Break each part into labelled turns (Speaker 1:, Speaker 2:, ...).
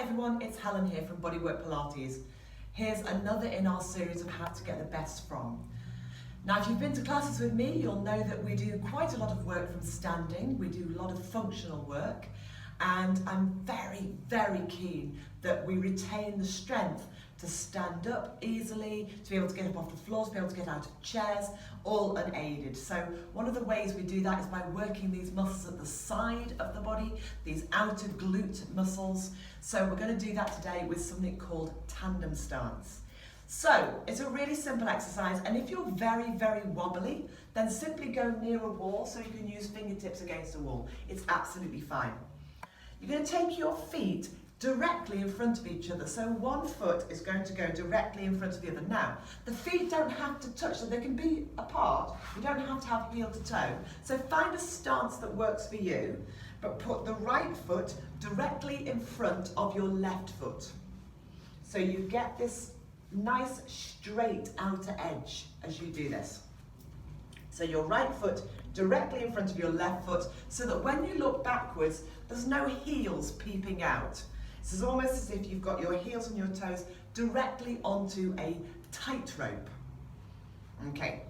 Speaker 1: everyone, it's Helen here from Bodywork-Pilates. Here's another in our series of how to get the best from. Now if you've been to classes with me, you'll know that we do quite a lot of work from standing, we do a lot of functional work, and I'm very, very keen that we retain the strength to stand up easily, to be able to get up off the floor, to be able to get out of chairs, all unaided. So one of the ways we do that is by working these muscles at the side of the body, these outer glute muscles. So we're going to do that today with something called Tandem Stance. So it's a really simple exercise, and if you're very, very wobbly, then simply go near a wall so you can use fingertips against a wall. It's absolutely fine. You're going to take your feet directly in front of each other. So one foot is going to go directly in front of the other. Now, the feet don't have to touch, so they can be apart. You don't have to have heel to toe. So find a stance that works for you, but put the right foot directly in front of your left foot. So you get this nice straight outer edge as you do this. So your right foot directly in front of your left foot, so that when you look backwards, there's no heels peeping out. This is almost as if you've got your heels and your toes directly onto a tightrope. Okay.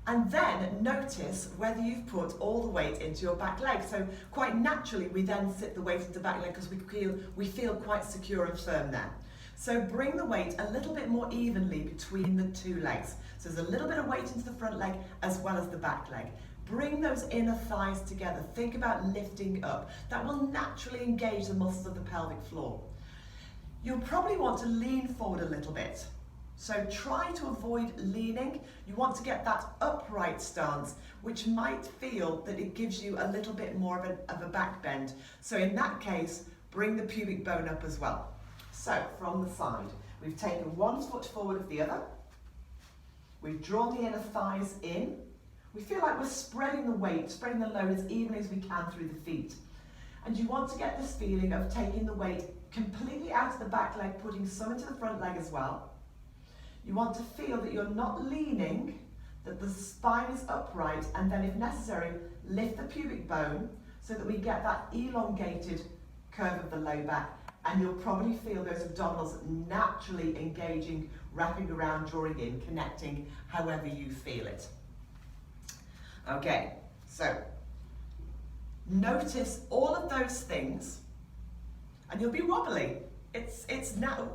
Speaker 1: And then notice whether you've put all the weight into your back leg. So quite naturally, we then sit the weight into the back leg because we feel quite secure and firm there. So bring the weight a little bit more evenly between the two legs. So there's a little bit of weight into the front leg as well as the back leg. Bring those inner thighs together. Think about lifting up. That will naturally engage the muscles of the pelvic floor. You'll probably want to lean forward a little bit. So try to avoid leaning. You want to get that upright stance, which might feel that it gives you a little bit more of a back bend. So in that case, bring the pubic bone up as well. So from the side, we've taken one foot forward of the other. We've drawn the inner thighs in. We feel like we're spreading the weight, spreading the load as evenly as we can through the feet. And you want to get this feeling of taking the weight completely out of the back leg, putting some into the front leg as well. You want to feel that you're not leaning, that the spine is upright, and then if necessary, lift the pubic bone so that we get that elongated curve of the low back. And you'll probably feel those abdominals naturally engaging, wrapping around, drawing in, connecting, however you feel it. Okay, so notice all of those things, and you'll be wobbly. It's now,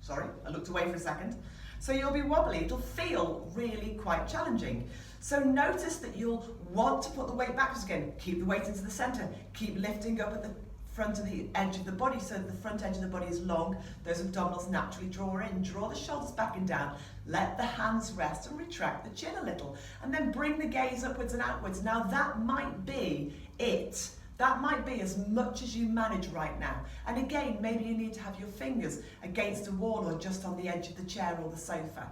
Speaker 1: sorry, I looked away for a second. So you'll be wobbly, it'll feel really quite challenging. So notice that you'll want to put the weight backwards again, keep the weight into the center, keep lifting up at the front of the edge of the body so that the front edge of the body is long, those abdominals naturally draw in, draw the shoulders back and down, let the hands rest and retract the chin a little, and then bring the gaze upwards and outwards. Now that might be it. That might be as much as you manage right now. And again, maybe you need to have your fingers against a wall or just on the edge of the chair or the sofa.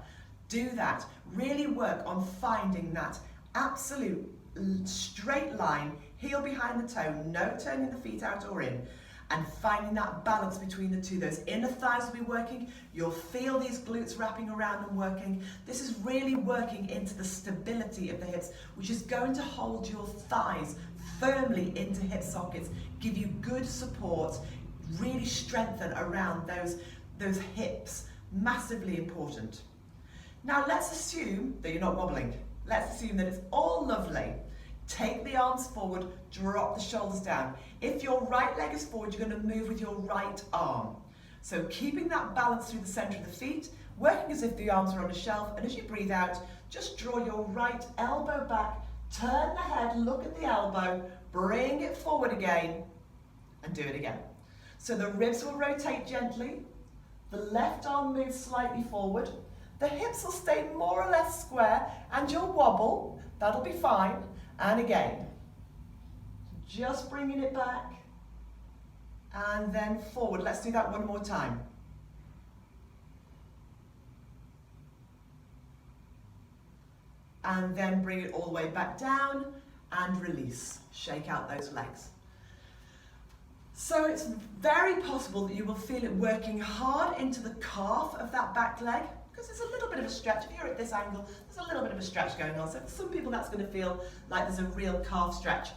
Speaker 1: Do that. Really work on finding that absolute straight line, heel behind the toe, no turning the feet out or in, and finding that balance between the two. Those inner thighs will be working. You'll feel these glutes wrapping around and working. This is really working into the stability of the hips, which is going to hold your thighs firmly into hip sockets, give you good support, really strengthen around those hips. Massively important. Now let's assume that you're not wobbling. Let's assume that it's all lovely. Take the arms forward, drop the shoulders down. If your right leg is forward, you're going to move with your right arm. So keeping that balance through the center of the feet, working as if the arms are on a shelf, and as you breathe out, just draw your right elbow back, turn the head, look at the elbow, bring it forward again, and do it again. So the ribs will rotate gently, the left arm moves slightly forward, the hips will stay more or less square, and you'll wobble, that'll be fine. And again, just bringing it back, and then forward. Let's do that one more time. And then bring it all the way back down, and release. Shake out those legs. So it's very possible that you will feel it working hard into the calf of that back leg, because there's a little bit of a stretch. If you're at this angle, there's a little bit of a stretch going on. So for some people that's going to feel like there's a real calf stretch.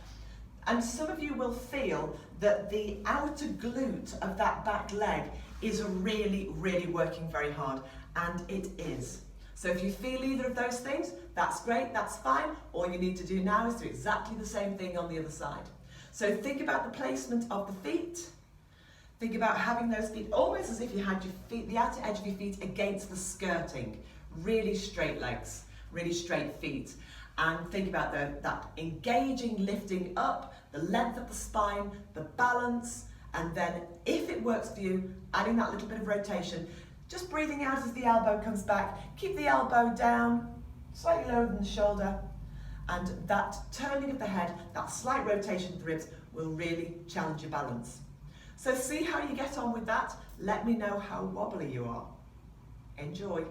Speaker 1: And some of you will feel that the outer glute of that back leg is really, really working very hard, and it is. So if you feel either of those things, that's great, that's fine. All you need to do now is do exactly the same thing on the other side. So think about the placement of the feet. Think about having those feet almost as if you had your feet, the outer edge of your feet against the skirting. Really straight legs, really straight feet. And think about that engaging, lifting up, the length of the spine, the balance, and then if it works for you, adding that little bit of rotation. Just breathing out as the elbow comes back. Keep the elbow down, slightly lower than the shoulder. And that turning of the head, that slight rotation of the ribs will really challenge your balance. So see how you get on with that. Let me know how wobbly you are. Enjoy.